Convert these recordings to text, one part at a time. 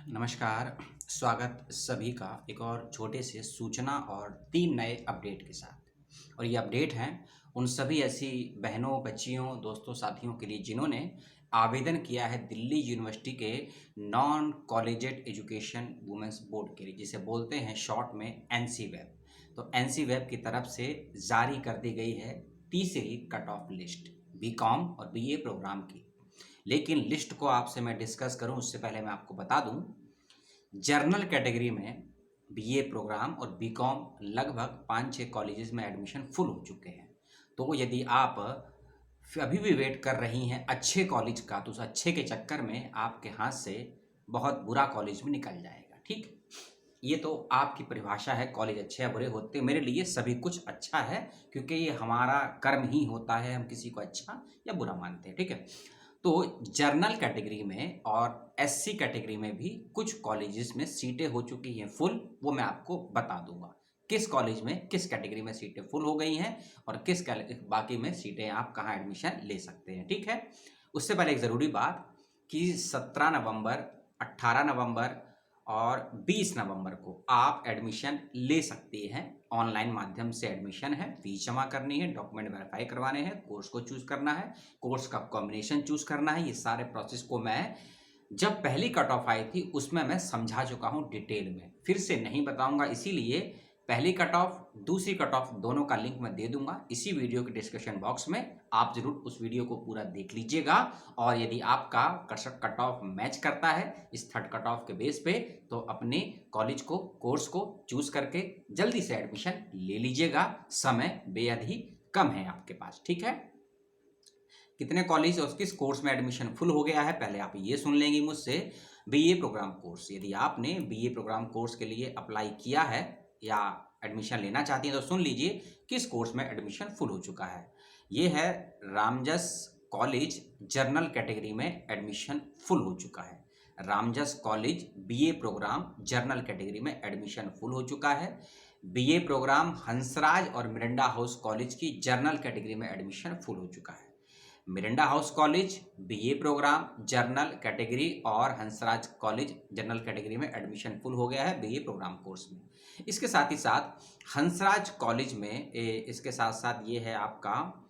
नमस्कार। स्वागत सभी का एक और छोटे से सूचना और 3 नए अपडेट के साथ। और ये अपडेट हैं उन सभी ऐसी बहनों, बच्चियों, दोस्तों, साथियों के लिए जिन्होंने आवेदन किया है दिल्ली यूनिवर्सिटी के non collegiate education women's board के लिए, जिसे बोलते हैं शॉर्ट में एनसी-वेब। तो एनसी-वेब की तरफ से जारी कर दी गई है तीसरी कट ऑफ लिस्ट बीकॉम और बीए प्रोग्राम की। लेकिन लिस्ट को आपसे मैं डिस्कस करूं उससे पहले मैं आपको बता दूं, जर्नल कैटेगरी में बीए प्रोग्राम और बीकॉम लगभग 5-6 कॉलेजेस में एडमिशन फुल हो चुके हैं। तो यदि आप अभी भी वेट कर रही हैं अच्छे कॉलेज का, तो उस अच्छे के चक्कर में आपके हाथ से बहुत बुरा कॉलेज भी निकल जाएगा। ठीक, ये तो आपकी परिभाषा है, कॉलेज अच्छे या बुरे होते। मेरे लिए सभी कुछ अच्छा है, क्योंकि ये हमारा कर्म ही होता है, हम किसी को अच्छा या बुरा मानते हैं। ठीक है, तो जर्नल कैटेगरी में और एससी कैटेगरी में भी कुछ कॉलेजेस में सीटें हो चुकी हैं फुल। वो मैं आपको बता दूंगा किस कॉलेज में किस कैटेगरी में सीटें फुल हो गई हैं और किस बाकी में सीटें आप कहाँ एडमिशन ले सकते हैं। ठीक है, उससे पहले एक ज़रूरी बात कि 17 नवंबर, 18 नवंबर और 20 नवंबर को आप एडमिशन ले सकती हैं। ऑनलाइन माध्यम से एडमिशन है, फीस जमा करनी है, डॉक्यूमेंट वेरीफाई करवाने हैं, कोर्स को चूज करना है, कोर्स का कॉम्बिनेशन चूज करना है। ये सारे प्रोसेस को मैं जब पहली कट ऑफ आई थी उसमें मैं समझा चुका हूं डिटेल में, फिर से नहीं बताऊंगा। इसीलिए पहली कट ऑफ, दूसरी कट ऑफ दोनों का लिंक मैं दे दूंगा इसी वीडियो के डिस्क्रिप्शन बॉक्स में। आप जरूर उस वीडियो को पूरा देख लीजिएगा और यदि आपका कट ऑफ मैच करता है इस थर्ड कट ऑफ के बेस पे, तो अपने कॉलेज को, कोर्स को चूज करके जल्दी से एडमिशन ले लीजिएगा। समय बेहद ही कम है आपके पास। ठीक है, कितने कॉलेज और किस कोर्स में एडमिशन फुल हो गया है पहले आप ये सुन लेंगे मुझसे। बीए प्रोग्राम कोर्स, यदि आपने बीए प्रोग्राम कोर्स के लिए अप्लाई किया है या एडमिशन लेना चाहती हैं तो सुन लीजिए किस कोर्स में एडमिशन फुल हो चुका है। ये है रामजस कॉलेज, जर्नल कैटेगरी में एडमिशन फुल हो चुका है। Ramjas college BA programme general category में एडमिशन फुल हो चुका है। बीए प्रोग्राम हंसराज और मिरांडा हाउस कॉलेज की जर्नल कैटेगरी में एडमिशन फुल हो चुका है। Miranda house college BA programme general category और हंसराज कॉलेज जनरल कैटेगरी में एडमिशन फुल हो गया है बीए प्रोग्राम कोर्स में। इसके साथ ही साथ हंसराज कॉलेज में इसके साथ साथ ये है आपका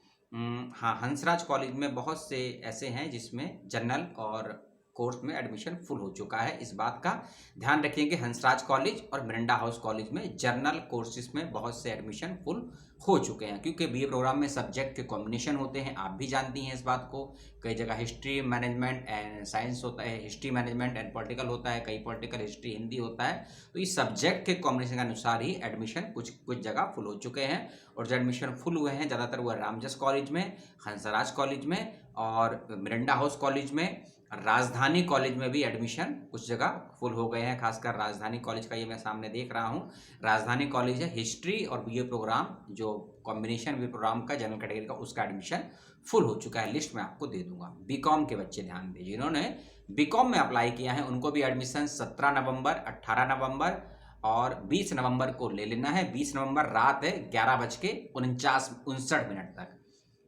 हाँ, हंसराज कॉलेज में बहुत से ऐसे हैं जिसमें जनरल और कोर्स में एडमिशन फुल हो चुका है। इस बात का ध्यान रखिए, हंसराज कॉलेज और मिरांडा हाउस कॉलेज में जर्नल कोर्सेज में बहुत से एडमिशन फुल हो चुके हैं, क्योंकि बीए प्रोग्राम में सब्जेक्ट के कॉम्बिनेशन होते हैं, आप भी जानती हैं इस बात को। कई जगह हिस्ट्री मैनेजमेंट एंड साइंस होता है, हिस्ट्री मैनेजमेंट एंड पॉलिटिकल होता है, कई पॉलिटिकल हिस्ट्री हिंदी होता है। तो इस सब्जेक्ट के कॉम्बिनेशन के अनुसार ही एडमिशन कुछ कुछ जगह फुल हो चुके हैं। और जो एडमिशन फुल हुए हैं ज़्यादातर वो रामजस कॉलेज में, हंसराज कॉलेज में और मिरांडा हाउस कॉलेज में। राजधानी कॉलेज में भी एडमिशन कुछ जगह फुल हो गए हैं, खासकर राजधानी कॉलेज का ये मैं सामने देख रहा हूँ। राजधानी कॉलेज है हिस्ट्री और बीए प्रोग्राम, जो कॉम्बिनेशन बीए प्रोग्राम का जनरल कैटेगरी का, उसका एडमिशन फुल हो चुका है। लिस्ट में आपको दे दूंगा। बीकॉम के बच्चे ध्यान दें, जिन्होंने बीकॉम में अप्लाई किया है उनको भी एडमिशन 17 नवंबर, 18 नवंबर और 20 नवंबर को ले लेना है। 20 नवंबर रात है 11:49 तक।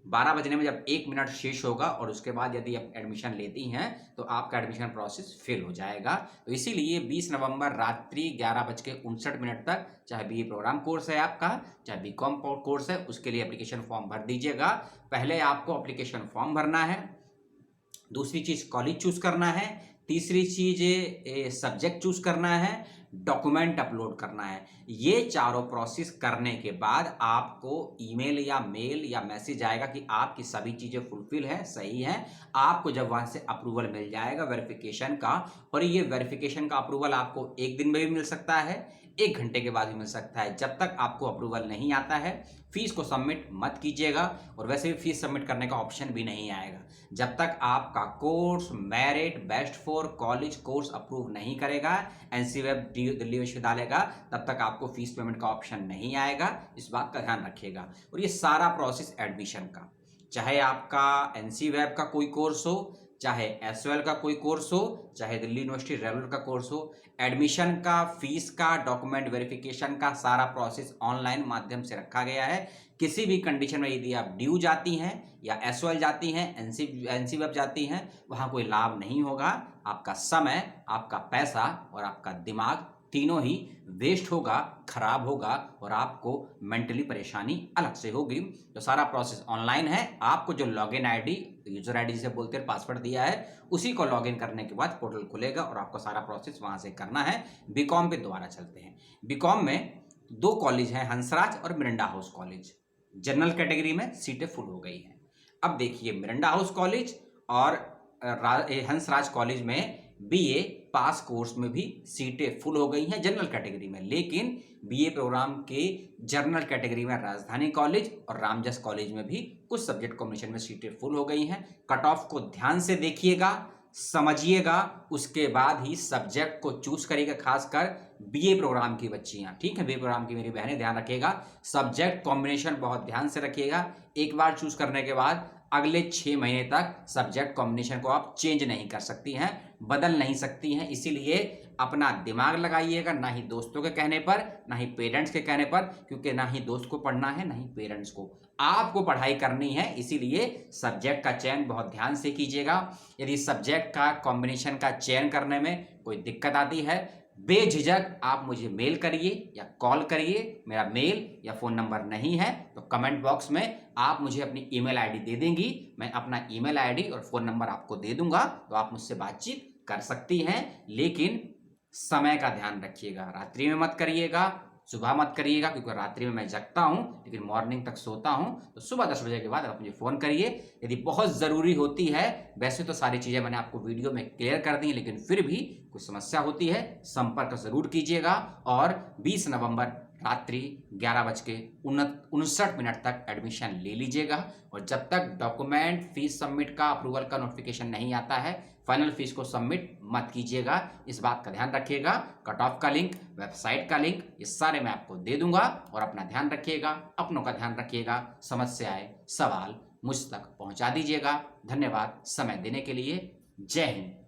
12 बजने में जब 1 मिनट शेष होगा और उसके बाद यदि आप एडमिशन लेती हैं तो आपका एडमिशन प्रोसेस फेल हो जाएगा। तो इसीलिए 20 नवंबर रात्रि 11:59 तक, चाहे बीए प्रोग्राम कोर्स है आपका, चाहे बीकॉम कोर्स है, उसके लिए एप्लीकेशन फॉर्म भर दीजिएगा। पहले आपको एप्लीकेशन फॉर्म भरना है, दूसरी चीज कॉलेज चूज करना है, तीसरी चीज सब्जेक्ट चूज करना है, डॉक्यूमेंट अपलोड करना है। ये चारों प्रोसेस करने के बाद आपको ईमेल या मेल या मैसेज आएगा कि आपकी सभी चीजें फुलफिल है, सही है। आपको जब वहां से अप्रूवल मिल जाएगा वेरिफिकेशन का, और ये वेरिफिकेशन का अप्रूवल आपको एक दिन में भी मिल सकता है, 1 घंटे के बाद भी मिल सकता है। जब तक आपको अप्रूवल नहीं आता है फीस को सबमिट मत कीजिएगा, और वैसे भी फीस सबमिट करने का ऑप्शन भी नहीं आएगा जब तक आपका course, merit, best for college course approve नहीं करेगा एनसी-वेब दिल्ली विश्वविद्यालय का, तब तक आपको फीस पेमेंट का ऑप्शन नहीं आएगा। इस बात का ध्यान रखिएगा। और ये सारा प्रोसेस एडमिशन का, चाहे आपका एनसी-वेब का कोई कोर्स हो, चाहे एसओएल का कोई कोर्स हो, चाहे दिल्ली यूनिवर्सिटी रेगुलर का कोर्स हो, एडमिशन का, फीस का, डॉक्यूमेंट वेरिफिकेशन का सारा प्रोसेस ऑनलाइन माध्यम से रखा गया है। किसी भी कंडीशन में यदि आप ड्यू जाती हैं या एसओएल जाती हैं, एनसीवेब जाती हैं, वहाँ कोई लाभ नहीं होगा। आपका समय, आपका पैसा और आपका दिमाग तीनों ही वेस्ट होगा, खराब होगा और आपको मेंटली परेशानी अलग से होगी। तो सारा प्रोसेस ऑनलाइन है। आपको जो लॉगिन आईडी, यूजर आईडी जिसे बोलते हैं, पासवर्ड दिया है, उसी को लॉगिन करने के बाद पोर्टल खुलेगा और आपको सारा प्रोसेस वहां से करना है। बीकॉम पे दोबारा चलते हैं। बीकॉम में 2 कॉलेज हैं, हंसराज और Miranda house college. General category में सीटें फुल हो गई हैं। अब देखिए, मिरांडा हाउस कॉलेज और हंसराज कॉलेज में बीए पास कोर्स में भी सीटें फुल हो गई हैं जनरल कैटेगरी में, लेकिन बीए प्रोग्राम के जनरल कैटेगरी में राजधानी कॉलेज और रामजस कॉलेज में भी कुछ सब्जेक्ट कॉम्बिनेशन में सीटें फुल हो गई हैं। कट ऑफ को ध्यान से देखिएगा, समझिएगा, उसके बाद ही सब्जेक्ट को चूज करिएगा, खासकर बीए प्रोग्राम की बच्चियां। ठीक है, बीए प्रोग्राम की मेरी बहनें ध्यान रखिएगा, सब्जेक्ट कॉम्बिनेशन बहुत ध्यान से रखिएगा। एक बार चूज करने के बाद अगले 6 महीने तक सब्जेक्ट कॉम्बिनेशन को आप चेंज नहीं कर सकती हैं, बदल नहीं सकती हैं। इसीलिए अपना दिमाग लगाइएगा, ना ही दोस्तों के कहने पर, ना ही पेरेंट्स के कहने पर, क्योंकि ना ही दोस्त को पढ़ना है, ना ही पेरेंट्स को। आपको पढ़ाई करनी है, इसीलिए सब्जेक्ट का चयन बहुत ध्यान से कीजिएगा। यदि सब्जेक्ट का कॉम्बिनेशन का चयन करने में कोई दिक्कत आती है, बेझिझक आप मुझे मेल करिए या कॉल करिए। मेरा मेल या फोन नंबर नहीं है तो कमेंट बॉक्स में आप मुझे अपनी ईमेल आईडी दे देंगी, मैं अपना ईमेल आईडी और फोन नंबर आपको दे दूंगा, तो आप मुझसे बातचीत कर सकती हैं। लेकिन समय का ध्यान रखिएगा, रात्रि में मत करिएगा, सुबह मत करिएगा, क्योंकि रात्रि में मैं जगता हूं लेकिन मॉर्निंग तक सोता हूं। तो सुबह 10 बजे के बाद आप मुझे फ़ोन करिए यदि बहुत ज़रूरी होती है। वैसे तो सारी चीज़ें मैंने आपको वीडियो में क्लियर कर दी, लेकिन फिर भी कोई समस्या होती है, संपर्क ज़रूर कीजिएगा। और 20 नवंबर रात्रि 11:59 तक एडमिशन ले लीजिएगा। और जब तक डॉक्यूमेंट, फीस सबमिट का, अप्रूवल का नोटिफिकेशन नहीं आता है, फाइनल फीस को सबमिट मत कीजिएगा। इस बात का ध्यान रखिएगा। कट ऑफ का लिंक, वेबसाइट का लिंक, ये सारे मैं आपको दे दूंगा। और अपना ध्यान रखिएगा, अपनों का ध्यान रखिएगा। समस्याएं, सवाल मुझ तक पहुंचा दीजिएगा। धन्यवाद समय देने के लिए। जय हिंद।